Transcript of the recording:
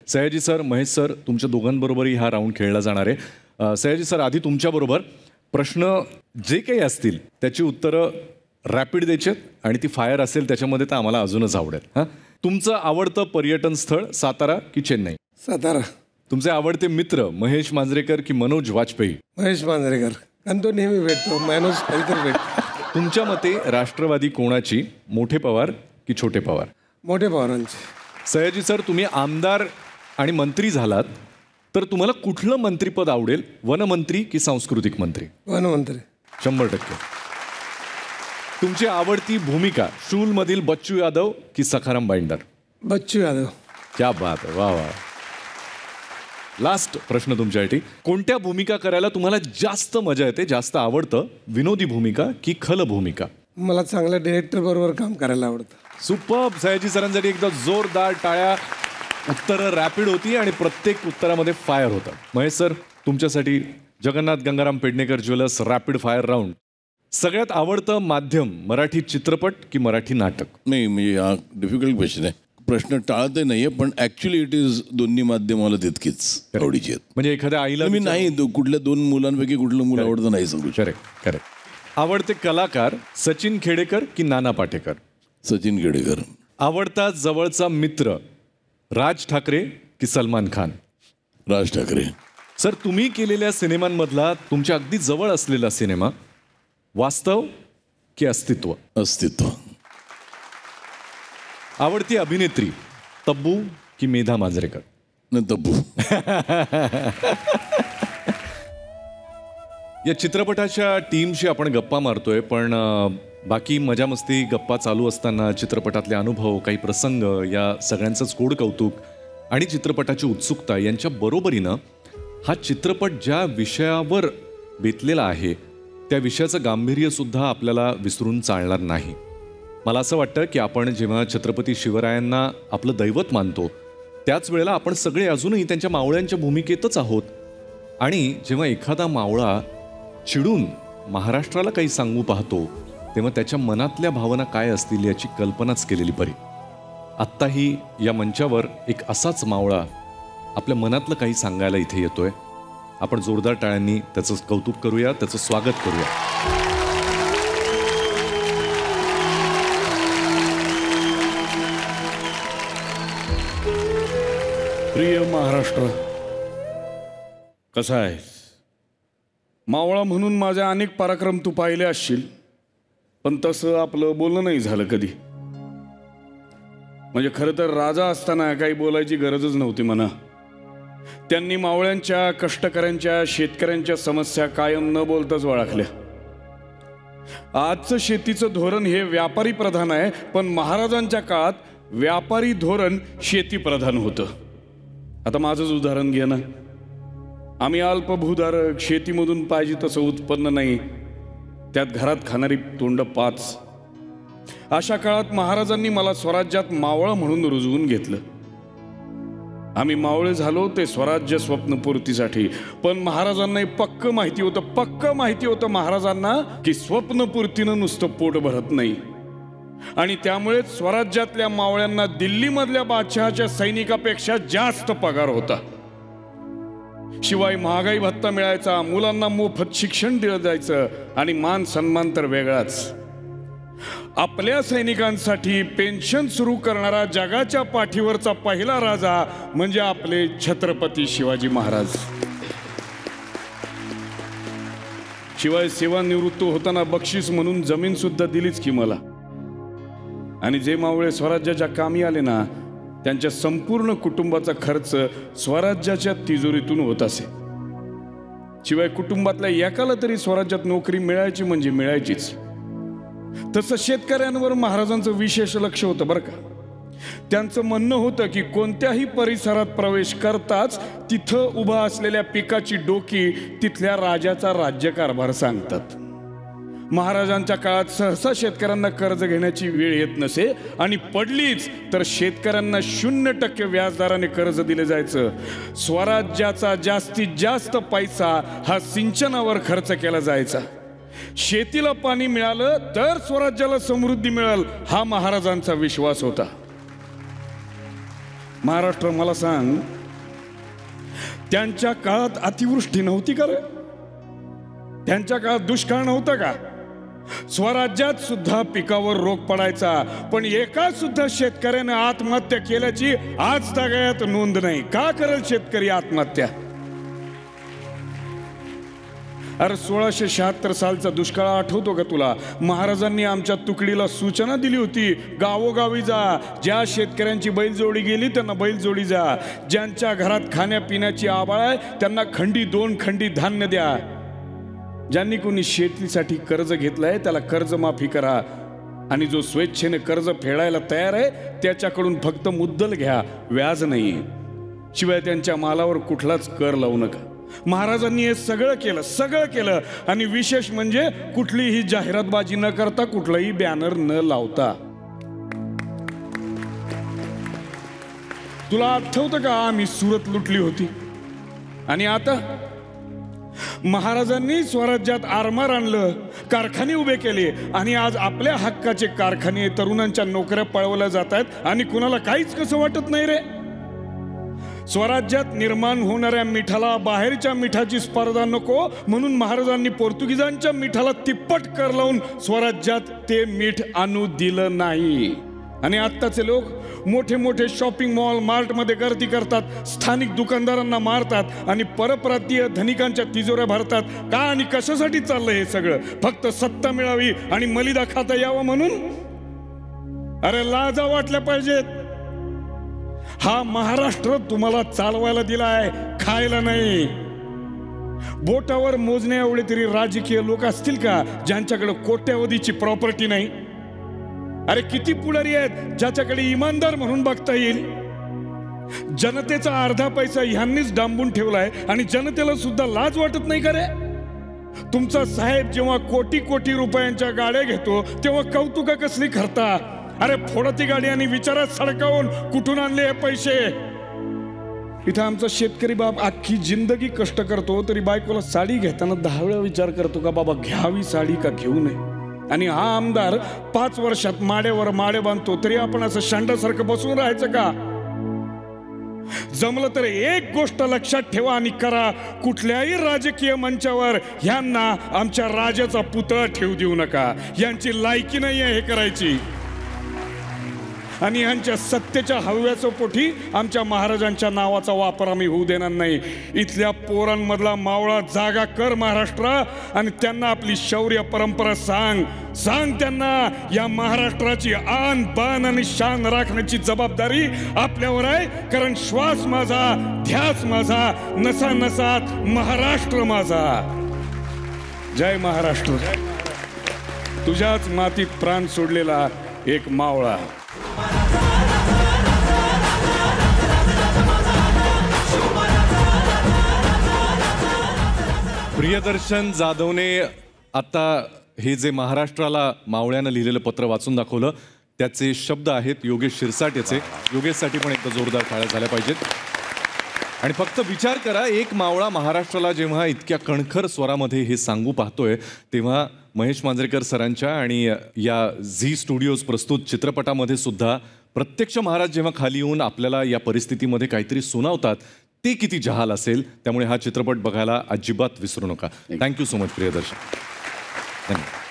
Sayaji sir, Mahesh sir, तुमच्या दोघांबरोबरही हा round खेळला जाणार आहे. सयाजी सर, आधी तुमच्याबरोबर प्रश्न जे काही असतील त्याची उत्तरं रॅपिड द्यायची आणि ती फायर असेल त्याच्यामध्ये तर आम्हाला अजूनच आवडेल. हां, तुमचं आवडतं पर्यटन स्थळ सातारा की चेन्नई? सातारा. तुमचे आवडते मित्र महेश मांजरेकर की मनोज वाजपेयी? महेश मांजरेकर, कारण तो नेहमी भेटतो. मनोज कधीतरी भेटतो. तुमच्या मते राष्ट्रवादी कोणाची, मोठे पवार की छोटे पवार? मोठे पवारांचे. सयाजी सर, तुम्ही आमदार आणि मंत्री झालात तर तुम्हाला कुठलं मंत्रीपद आवडेल, वनमंत्री की सांस्कृतिक मंत्री? वनमंत्री. 100%. तुमची आवडती भूमिका, शूलमधील बच्चू यादव की सखाराम बाइंडर? बच्चू यादव. क्या बात आहे, वा वा. लास्ट प्रश्न तुमच्यासाठी, कोणत्या भूमिका करायला तुम्हाला जास्त मजा येते, जास्त आवडतं, विनोदी भूमिका की खल भूमिका? मला चांगल्या डिरेक्टर बरोबर काम करायला आवडतं. सुपर्ब. सयाजी सरांसाठी एकदा जोरदार टाळ्या. उत्तरं रॅपिड होती आणि प्रत्येक उत्तरामध्ये फायर होतं. महेश सर, तुमच्यासाठी Jagannath Gangaram Pednekar jewellers rapid fire round. सगळ्यात आवडतं माध्यम, मराठी चित्रपट की मराठी नाटक? नाही, म्हणजे हा डिफिकल्ट क्वेश्चन आहे. प्रश्न टाळते नाहीये, पण ऍक्च्युली इट इज दोन्ही माध्यमाला तितकीच आवडीची आहेत. म्हणजे एखाद्या आईला मी नाही कुठल्या दोन मुलांपैकी कुठलं मुलं आवडतं नाही सांगू. Correct correct. आवडते कलाकार, सचिन खेडेकर की नाना पाटेकर? सचिन खेडेकर. आवडता जवळचा मित्र, राज ठाकरे की सलमान खान? राज ठाकरे. सर, तुम्ही केलेल्या सिनेमांमधला तुमच्या अगदी जवळ असलेला सिनेमा, वास्तव की अस्तित्व? अस्तित्व. आवडती अभिनेत्री, तब्बू की मेधा मांजरेकर? न तब्बू. या चित्रपटाच्या टीमशी आपण गप्पा मारतोय, पण बाकी मजा मस्ती गप्पा चालू असताना चित्रपटातले अनुभव, काही प्रसंग, या सगळ्यांचंच गोड कौतुक आणि चित्रपटाची उत्सुकता यांच्या बरोबरीनं हा चित्रपट ज्या विषयावर बेतलेला आहे त्या विषयाचं गांभीर्यसुद्धा आपल्याला विसरून चालणार नाही. मला असं वाटतं की आपण जेव्हा छत्रपती शिवरायांना आपलं दैवत मानतो त्याच वेळेला आपण सगळे अजूनही त्यांच्या मावळ्यांच्या भूमिकेतच आहोत. आणि जेव्हा एखादा मावळा चिडून महाराष्ट्राला काही सांगू पाहतो तेव्हा त्याच्या मनातल्या भावना काय असतील याची कल्पनाच केलेली बरी. आत्ताही या मंचावर एक असाच मावळा आपल्या मनातलं काही सांगायला इथे येतोय. आपण जोरदार टाळ्यांनी त्याचं कौतुक करूया, त्याचं स्वागत करूया. प्रिय महाराष्ट्र, कसा आहेस? मावळा म्हणून माझे अनेक पराक्रम तू पाहिले असशील, पण तसं आपलं बोलणं नाही झालं कधी. म्हणजे खरं तर राजा असताना काही बोलायची गरजच नव्हती म्हणा. त्यांनी मावळ्यांच्या, कष्टकऱ्यांच्या, शेतकऱ्यांच्या समस्या कायम न बोलताच ओळखल्या. आजचं शेतीचं धोरण हे व्यापारी प्रधान आहे, पण महाराजांच्या काळात व्यापारी धोरण शेती प्रधान होतं. आता माझंच उदाहरण घे ना. आम्ही अल्पभूधारक, शेतीमधून पाहिजे तसं उत्पन्न नाही, त्यात घरात खाणारी तोंड 5. अशा काळात महाराजांनी मला स्वराज्यात मावळा म्हणून रुजवून घेतलं. आम्ही मावळे झालो ते स्वराज्य स्वप्नपूर्तीसाठी, पण महाराजांना पक्क माहिती होतं महाराजांना की स्वप्नपूर्तीनं नुसतं पोट भरत नाही. आणि त्यामुळे स्वराज्यातल्या मावळ्यांना दिल्लीमधल्या बादशहाच्या सैनिकापेक्षा जास्त पगार होता. शिवाय महागाई भत्ता मिळायचा, मुलांना मोफत शिक्षण दिलं जायचं आणि मान सन्मान तर वेगळाच. आपल्या सैनिकांसाठी पेन्शन सुरू करणारा जगाच्या पाठीवरचा पहिला राजा म्हणजे आपले छत्रपती शिवाजी महाराज. शिवाय सेवानिवृत्त होताना बक्षीस म्हणून जमीन सुद्धा दिलीच की मला. आणि जे मावळे स्वराज्याच्या कामी आले ना, त्यांच्या संपूर्ण कुटुंबाचा खर्च स्वराज्याच्या तिजोरीतून होत असे. शिवाय कुटुंबातल्या एकाला तरी स्वराज्यात नोकरी मिळायची म्हणजे मिळायचीच. तसं शेतकऱ्यांवर महाराजांचं विशेष लक्ष होतं बरं का. त्यांचं म्हणणं होतं की कोणत्याही परिसरात प्रवेश करताच तिथं उभा असलेल्या पिकाची डोकी तिथल्या राजाचा राज्यकारभार सांगतात. महाराजांच्या काळात सहसा शेतकऱ्यांना कर्ज घेण्याची वेळ येत नसे, आणि पडलीच तर शेतकऱ्यांना 0% व्याजदराने कर्ज दिले जायचं. स्वराज्याचा जास्तीत जास्त पैसा हा सिंचनावर खर्च केला जायचा. शेतीला पाणी मिळालं तर स्वराज्याला समृद्धी मिळेल हा महाराजांचा विश्वास होता. महाराष्ट्र, मला सांग, त्यांच्या काळात अतिवृष्टी नव्हती का रे? त्यांच्या काळात दुष्काळ नव्हता का? स्वराज्यात सुद्धा पिकावर रोग पडायचा, पण एका सुद्धा शेतकऱ्याने आत्महत्या केल्याची आज तागायत नोंद नाही. का करेल शेतकरी आत्महत्या? अरे 1676 सालचा दुष्काळ आठवतो का तुला? महाराजांनी आमच्या तुकडीला सूचना दिली होती, गावोगावी जा, ज्या शेतकऱ्यांची बैलजोडी गेली त्यांना बैलजोडी जा, ज्यांच्या घरात खाण्यापिण्याची आबाळ आहे त्यांना खंडी 2 खंडी धान्य द्या, ज्यांनी कोणी शेतीसाठी कर्ज घेतलंय त्याला कर्जमाफी करा, आणि जो स्वेच्छेने कर्ज फेडायला तयार आहे त्याच्याकडून फक्त मुद्दल घ्या, व्याज नाही. शिवाय त्यांच्या मालावर कुठलाच कर लावू नका. महाराजांनी हे सगळं केलं आणि विशेष म्हणजे कुठलीही जाहिरातबाजी न करता, कुठलाही बॅनर न लावता. तुला आठवतं का आम्ही सुरत लुटली होती? आणि आता महाराजांनी स्वराज्यात आरमार आणलं, कारखाने उभे केले, आणि आज आपल्या हक्काचे कारखाने, तरुणांच्या नोकऱ्या पळवल्या जात आहेत आणि कुणाला काहीच कसं वाटत नाही रे. स्वराज्यात निर्माण होणाऱ्या मिठाला बाहेरच्या मिठाची स्पर्धा नको म्हणून महाराजांनी पोर्तुगीजांच्या मिठाला तिप्पट कर लावून स्वराज्यात ते मीठ आणू दिलं नाही. आणि आत्ताचे लोक मोठे मोठे शॉपिंग मॉल मार्टमध्ये गर्दी करतात, स्थानिक दुकानदारांना मारतात आणि परप्रांतीय धनिकांच्या तिजोऱ्या भरतात. का आणि कशासाठी चाललंय हे सगळं? फक्त सत्ता मिळावी आणि मलिदा खाता यावं म्हणून? अरे लाजा वाटल्या पाहिजेत. हा महाराष्ट्र तुम्हाला चालवायला दिलाय, खायला नाही. बोटावर मोजण्या एवढे तरी राजकीय लोक असतील का ज्यांच्याकडे कोट्यावधीची प्रॉपर्टी नाही? अरे किती पुढारी आहेत ज्याच्याकडे इमानदार म्हणून बघता येईल? जनतेचा अर्धा पैसा ह्यांनीच डांबून ठेवलाय आणि जनतेला सुद्धा लाज वाटत नाही का रे? तुमचा साहेब जेव्हा कोटी कोटी रुपयांच्या गाड्या घेतो तेव्हा कौतुका कसली करता? अरे फोडती गाडी आणि विचारात सडकावून कुठून आणले हे पैसे? इथं आमचा शेतकरी बाप अख्खी जिंदगी कष्ट करतो तरी बायकोला साडी घेताना 10 वेळा विचार करतो का बाबा घ्यावी साडी का घेऊ नये. आणि हा आमदार 5 वर्षात माड्यावर माडे बांधतो तरी आपण असं शांडासारखं बसून राहायचं का? जमलं तर एक गोष्ट लक्षात ठेवा आणि करा, कुठल्याही राजकीय मंचावर ह्यांना आमच्या राजाचा पुतळा ठेवू देऊ नका. यांची लायकी नाही आहे हे करायची. आणि ह्यांच्या सत्तेच्या हव्याच्या पोटी आमच्या महाराजांच्या नावाचा वापर आम्ही होऊ देणार नाही. इथल्या पोरांमधला मावळा जागा कर महाराष्ट्र, आणि त्यांना आपली शौर्य परंपरा सांग. त्यांना या महाराष्ट्राची आन बान आणि शान राखण्याची जबाबदारी आपल्यावर आहे. कारण श्वास माझा, ध्यास माझा, नसा नसात महाराष्ट्र माझा. जय महाराष्ट्र. तुझ्याच मातीत प्राण सोडलेला एक मावळा. प्रियदर्शन जाधवने आता हे जे महाराष्ट्राला मावळ्यानं लिहिलेलं पत्र वाचून दाखवलं, त्याचे शब्द आहेत योगेश शिरसाट याचे. योगेशसाठी पण एकदा जोरदार टाळ्या झाल्या पाहिजेत. आणि फक्त विचार करा, एक मावळा महाराष्ट्राला जेव्हा इतक्या कणखर स्वरामध्ये हे सांगू पाहतोय तेव्हा महेश मांजरेकर सरांच्या आणि या झी स्टुडिओज प्रस्तुत चित्रपटामध्ये सुद्धा प्रत्यक्ष महाराज जेव्हा खाली येऊन आपल्याला या परिस्थितीमध्ये काहीतरी सुनावतात ते किती जहाल असेल. त्यामुळे हा चित्रपट बघायला अजिबात विसरू नका. Thank you so much Priyadarshan. धन्यवाद.